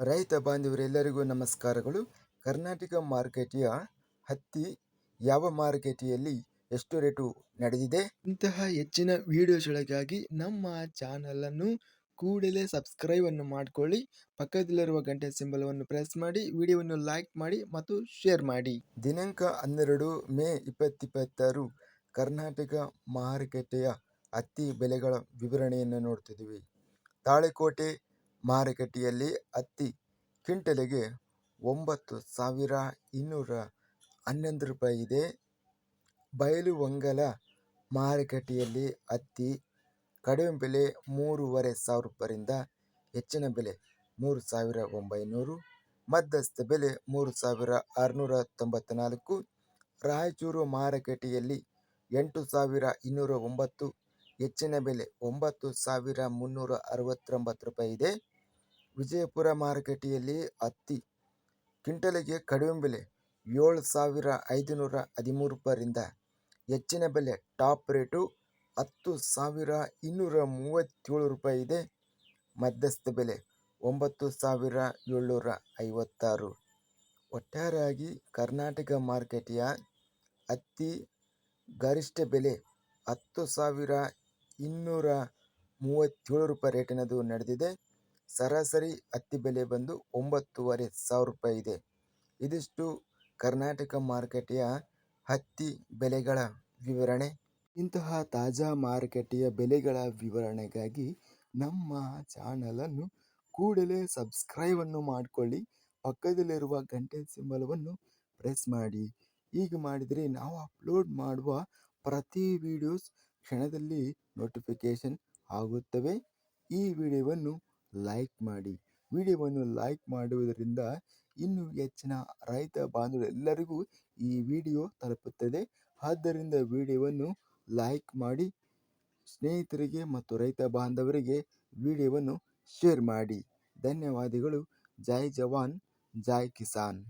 ರೈತ ಬಾಂಧವರೆಲ್ಲರಿಗೂ ನಮಸ್ಕಾರಗಳು. ಕರ್ನಾಟಕ ಮಾರುಕಟ್ಟೆಯ ಹತ್ತಿ ಯಾವ ಮಾರುಕಟ್ಟೆಯಲ್ಲಿ ಎಷ್ಟು ರೇಟು ನಡೆದಿದೆ? ಇಂತಹ ಹೆಚ್ಚಿನ ವಿಡಿಯೋಸ್ಗಳಿಗಾಗಿ ನಮ್ಮ ಚಾನಲನ್ನು ಕೂಡಲೇ ಸಬ್ಸ್ಕ್ರೈಬ್ ಅನ್ನು ಮಾಡಿಕೊಳ್ಳಿ. ಪಕ್ಕದಲ್ಲಿರುವ ಗಂಟೆ ಸಿಂಬಲವನ್ನು ಪ್ರೆಸ್ ಮಾಡಿ, ವಿಡಿಯೋವನ್ನು ಲೈಕ್ ಮಾಡಿ ಮತ್ತು ಶೇರ್ ಮಾಡಿ. ದಿನಾಂಕ 12 ಮೇ 2026 ಕರ್ನಾಟಕ ಮಾರುಕಟ್ಟೆಯ ಹತ್ತಿ ಬೆಲೆಗಳ ವಿವರಣೆಯನ್ನು ನೋಡ್ತಿದ್ದೀವಿ. ತಾಳಿಕೋಟೆ ಮಾರುಕಟ್ಟೆಯಲ್ಲಿ ಹತ್ತಿ ಕ್ವಿಂಟಲಿಗೆ 9,211 ರೂಪಾಯಿ ಇದೆ. ಬೈಲುಹೊಂಗಲ ಮಾರುಕಟ್ಟೆಯಲ್ಲಿ ಹತ್ತಿ ಕಡಿಮೆ ಬೆಲೆ 3,500 ರೂಪಾಯಿಂದ ಹೆಚ್ಚಿನ ಬೆಲೆ 3,900, ಮಧ್ಯಸ್ಥ ಬೆಲೆ 3,694. ರಾಯಚೂರು ಮಾರುಕಟ್ಟೆಯಲ್ಲಿ 8,209, ಹೆಚ್ಚಿನ ಬೆಲೆ 9,369 ರೂಪಾಯಿ ಇದೆ. ವಿಜಯಪುರ ಮಾರುಕಟ್ಟೆಯಲ್ಲಿ ಹತ್ತಿ ಕ್ವಿಂಟಲಿಗೆ ಕಡಿಮೆ ಬೆಲೆ 7,513 ರೂಪಾಯಿಂದ ಹೆಚ್ಚಿನ ಬೆಲೆ ಟಾಪ್ ರೇಟು 10,237 ರೂಪಾಯಿ ಇದೆ. ಮಧ್ಯಸ್ಥ ಬೆಲೆ 9,756. ಒಟ್ಟಾರೆಯಾಗಿ ಕರ್ನಾಟಕ ಮಾರುಕಟ್ಟೆಯ ಹತ್ತಿ ಗರಿಷ್ಠ ಬೆಲೆ 10,237 ರೂಪಾಯಿ ರೇಟಿನದು ನಡೆದಿದೆ. ಸರಾಸರಿ ಹತ್ತಿ ಬೆಲೆ ಬಂದು 9,500 ರೂಪಾಯಿ ಇದೆ. ಇದಿಷ್ಟು ಕರ್ನಾಟಕ ಮಾರುಕಟ್ಟೆಯ ಹತ್ತಿ ಬೆಲೆಗಳ ವಿವರಣೆ. ಇಂತಹ ತಾಜಾ ಮಾರುಕಟ್ಟೆಯ ಬೆಲೆಗಳ ವಿವರಣೆಗಾಗಿ ನಮ್ಮ ಚಾನಲನ್ನು ಕೂಡಲೇ ಸಬ್ಸ್ಕ್ರೈಬ್ ಅನ್ನು ಮಾಡಿಕೊಳ್ಳಿ. ಪಕ್ಕದಲ್ಲಿರುವ ಗಂಟೆ ಸಿಂಬಲವನ್ನು ಪ್ರೆಸ್ ಮಾಡಿ. ಹೀಗೆ ಮಾಡಿದರೆ ನಾವು ಅಪ್ಲೋಡ್ ಮಾಡುವ ಪ್ರತಿ ವಿಡಿಯೋಸ್ ಕ್ಷಣದಲ್ಲಿ ನೋಟಿಫಿಕೇಶನ್ ಆಗುತ್ತವೆ. ಈ ವಿಡಿಯೋವನ್ನು ಲೈಕ್ ಮಾಡಿ. ವಿಡಿಯೋವನ್ನು ಲೈಕ್ ಮಾಡುವುದರಿಂದ ಇನ್ನೂ ಹೆಚ್ಚಿನ ರೈತ ಬಾಂಧವರೆಲ್ಲರಿಗೂ ಈ ವಿಡಿಯೋ ತಲುಪುತ್ತದೆ. ಆದ್ದರಿಂದ ವಿಡಿಯೋವನ್ನು ಲೈಕ್ ಮಾಡಿ, ಸ್ನೇಹಿತರಿಗೆ ಮತ್ತು ರೈತ ಬಾಂಧವರಿಗೆ ವಿಡಿಯೋವನ್ನು ಶೇರ್ ಮಾಡಿ. ಧನ್ಯವಾದಗಳು. ಜೈ ಜವಾನ್, ಜೈ ಕಿಸಾನ್.